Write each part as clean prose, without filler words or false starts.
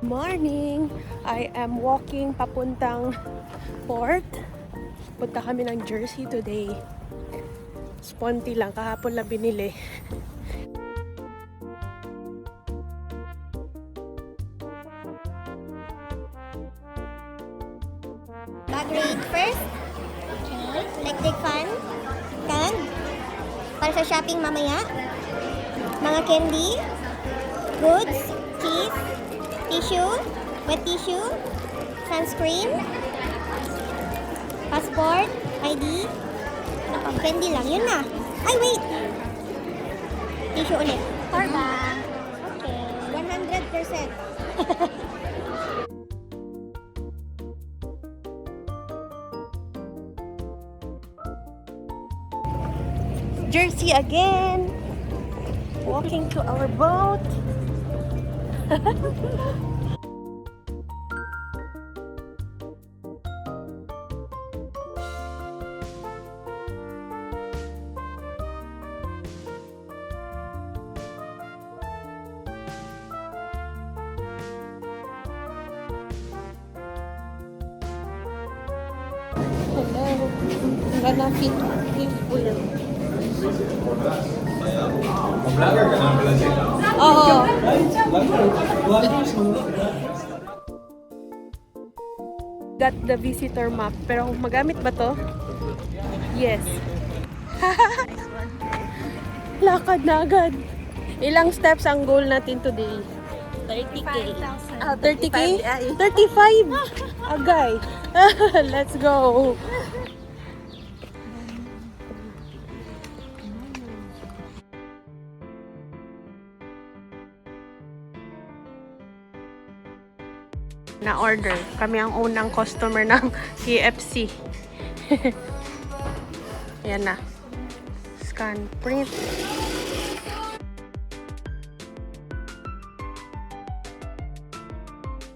Morning! I am walking papuntang port. Punta kami ng Jersey today. Sponty lang, kahapon lang binili. Bag raid first. Okay. Electric fan. Tag. Para sa shopping mamaya. Mga candy. Goods. Cheese. Tissue. Wet tissue. Sunscreen. Passport. ID. Ano pa? Candy lang. Yun na. Ay, wait. Tissue ulit. Power bank. Okay. 100%. Jersey again! Walking to our boat. Hello. I'm gonna feed his will. Vlogger ka na pala siya. Oo. Got the visitor map. Pero magamit ba to? Yes. Lakad na agad. Ilang steps ang goal natin today? 30K. 30K? 35? Agay. Let's go. Na-order. Kami ang unang customer ng KFC. Yan na. Scan, print.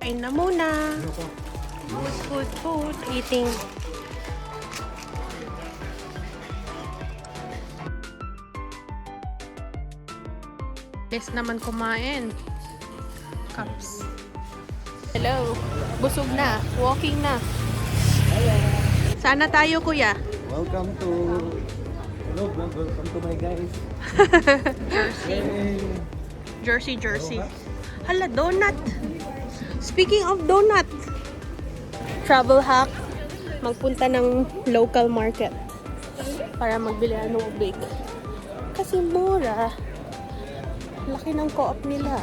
Kain na muna. Food. Eating. Let's naman kumain. Cups. Hello. Busog na. Walking na. Saan na tayo, kuya? Welcome to... Hello, welcome to my guys. Jersey. Hala, donut. Speaking of donut. Travel hack. Magpunta ng local market para magbili ng ubig. Kasi mura. Laki ng co-op nila.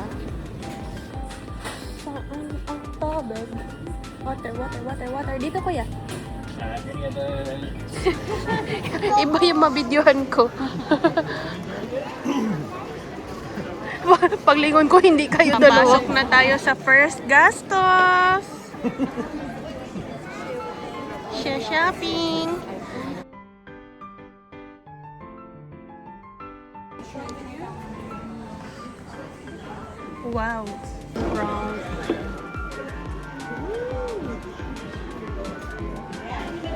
Saan ang tubig? Water. Dito, kuya. Iba yung mabidyohan ko. Paglingon ko, hindi kayo dalawa. Papasok na tayo sa first gastos. Shopping. Wow. Brown.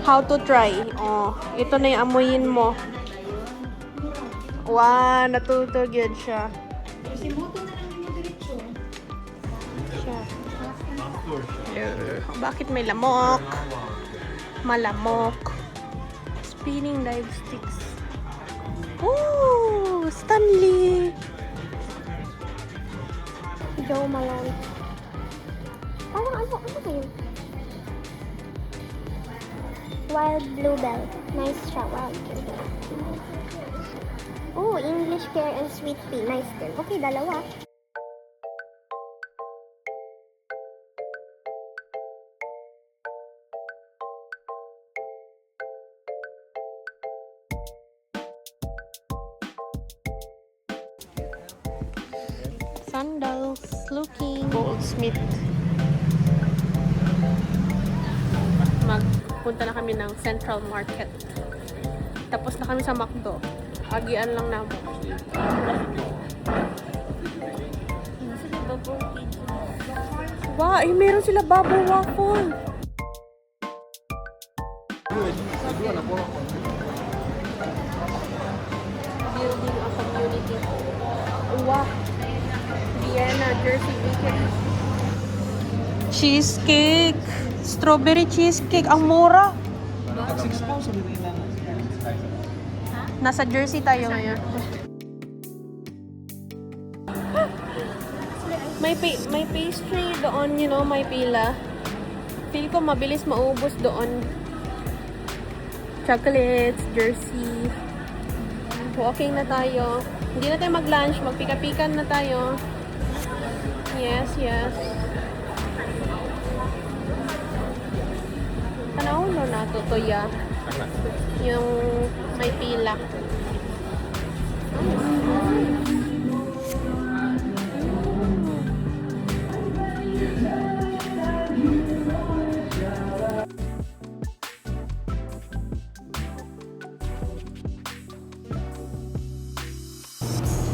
How to try? Oh, ito na yung amuyin mo. Wow, natutog yun siya. Bakit may lamok? Malamok. Spinning dive sticks. Ooh, Stanley. Joe Malone. Parang ano ba yun? Wild Bluebell. Nice siya. Wild Bluebell. Oh, English Pear and Sweet Pea. Nice din. Okay, dalawa. Sandals. Looking. Goldsmith. Magpunta na kami ng Central Market. Tapos na kami sa McDo. Agian lang namin. Wow, meron sila bubble waffle. Building a community. Wow. Vienna, Jersey Bakery. Cheesecake. Strawberry cheesecake. Ang mura. Nasa Jersey tayo ngayon. May pastry doon, you know, may pila. Feel ko mabilis maubos doon. Chocolates, Jersey. Walking na tayo. Hindi na tayo mag-lunch. Magpika-pikan na tayo. Yes, yes. Ano na tutuya? Yung may pila.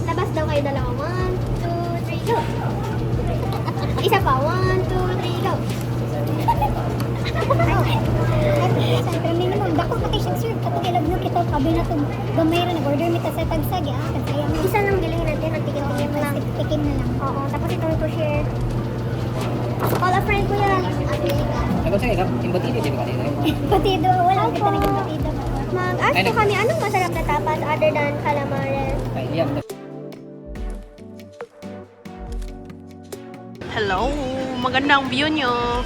Labas daw kayo dalawa. 1, 2, 3, go! Isa pa. 1, 2, 3, go! Pero minimum, dako pa kayo siyang serve. Kapag ilag nyo kita, kabi na ito. Gamay rin, nag-order mita sa tagsag. Isa lang bilhin natin, nagtikim-tikim na lang. Tikim na lang. Oo, tapos itong to share. Call a friend ko yan. Ako sa'yo, yung batido, di ba kanina? Batido, wala kita rin yung batido. Mag-ask ko kami, anong masarap na tapas other than calamares? Ay, yeah. Hello! Magandang view nyo.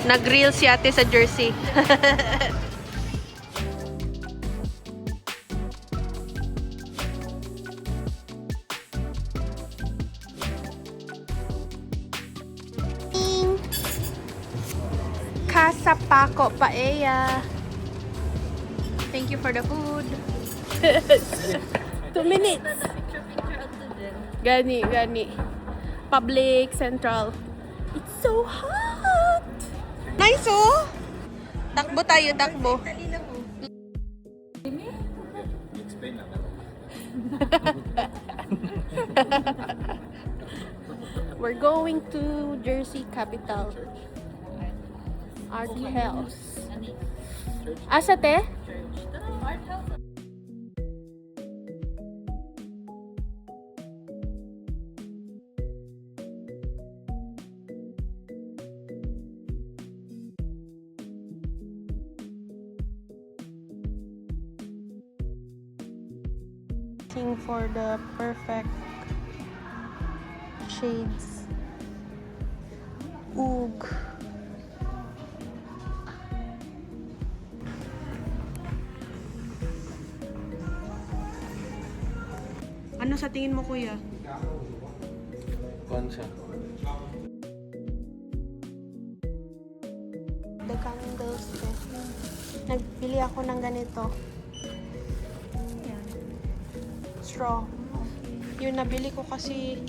Nag-grill si ate sa Jersey. Casa Paco Paella. Thank you for the food. 2 minutes. Gani. Public Central. It's so hot. Nice oh. Takbo tayo, takbo. We're going to Jersey Capital. Art House. Asa te? Looking for the perfect shades. Oog. Ano sa tingin mo, kuya? Kuan siya. The candles. Nagpili ako ng ganito. Straw. Yun, nabili ko kasi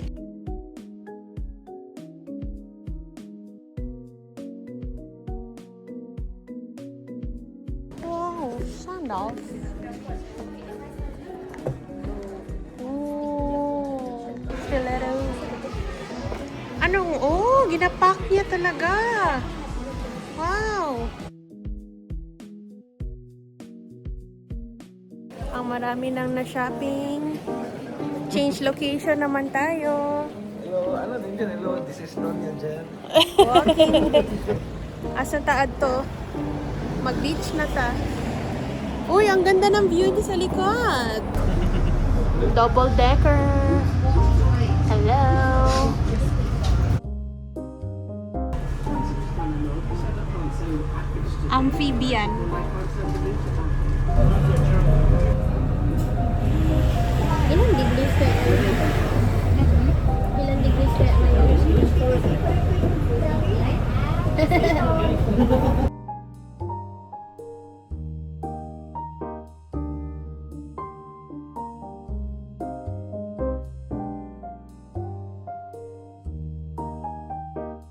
wow, sandals. Oh, stilettos. Anong, oh, ginapak niya talaga. Wow. Ang marami nang na-shopping. Change location naman tayo. Hello, ano din dyan? Hello, this is Nonya dyan. Walking. Asan taad to? Mag-beach na ta. Uy, ang ganda ng view di sa likod. Double decker. Hello. Amphibian. Ilang degrees kaya ngayon? Ilang degrees kaya ngayon?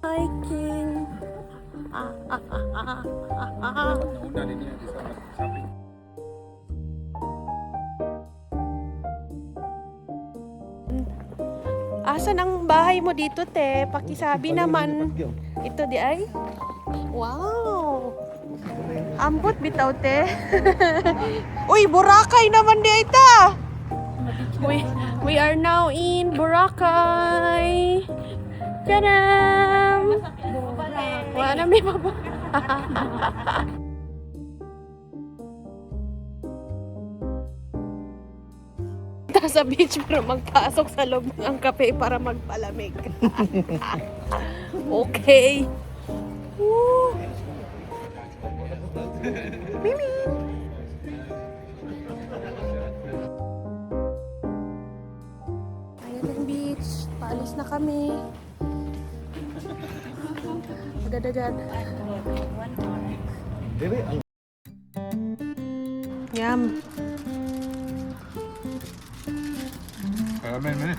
Hiking. Nauna din niya sa shopping. Asan ang bahay mo dito, te? Pakisabi naman. Ito di ay? Wow! Ambot bitaw, te. Uy, Boracay naman di ay ta! We are now in Boracay. Tadam! Wala may baba. Punta sa beach para magpasok sa loob ng kape para magpalamig. Okay. Woo! Mimi! Ayan ang beach. Paalis na kami. Agad-agad. Baby, Yum. Men.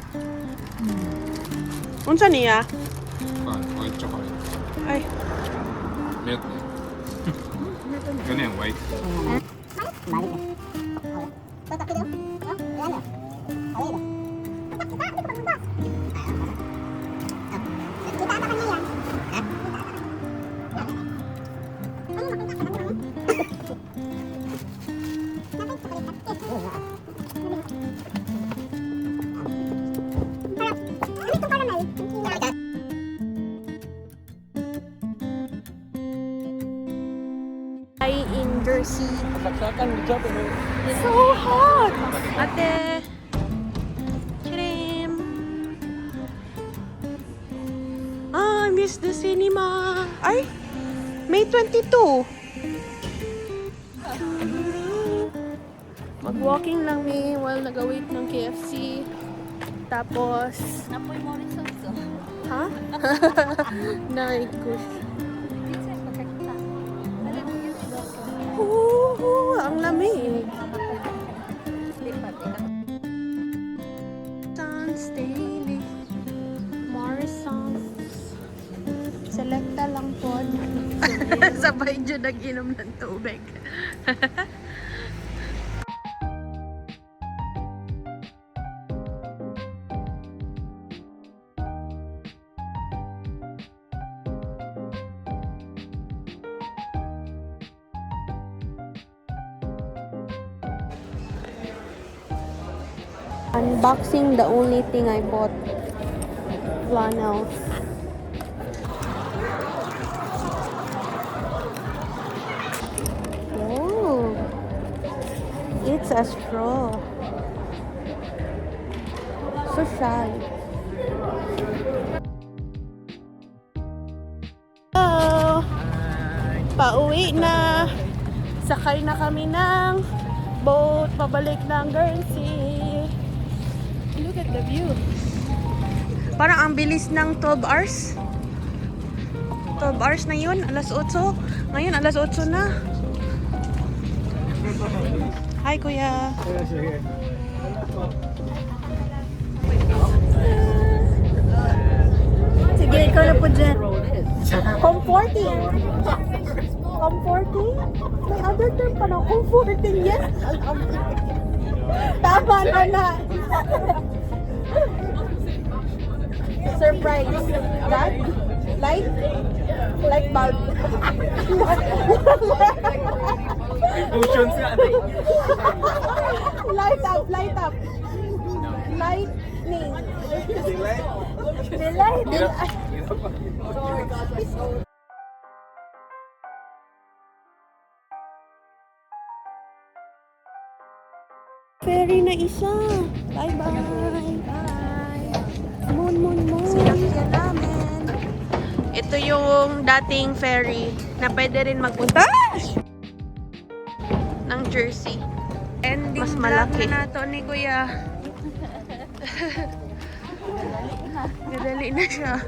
Unsa niya? White chocolate. Ay. Milk. Ganyan, white. Ay, in Jersey. saksakan di Japan. So hot! Ate! Chirim! Ah, I miss the cinema! Ay! May 22! Mag-walking lang mi while nag-await ng KFC. Tapos... Napoy mo rin sa Ha? Naikush. Ang lamig. Sans Daily. Morrisons. Selecta lang po. Sabay dyan nag-inom ng tubig. Unboxing, the only thing I bought. Flannels. Oh, it's a straw. So shy. Hello! Pauwi na. Sakay na kami ng boat pabalik ng Guernsey. Look at the view. Parang ang bilis ng 12 hours. 12 hours na yun. Alas 8. Ngayon, alas 8 na. Hi, kuya. Sige, ikaw na po dyan. Comforting. Comforting? May other term pa na. Comforting, yes. Tama na. Surprise. That? Light? Light bulb. Emotions nga. Light up, light up. Lightning. Delay. Ferry na isa. Bye-bye. Bye. Moon. Sinakyan namin. Ito yung dating ferry na pwede rin magpunta ng Jersey. Ending mas malaki. Na to ni Kuya. Gadali na siya.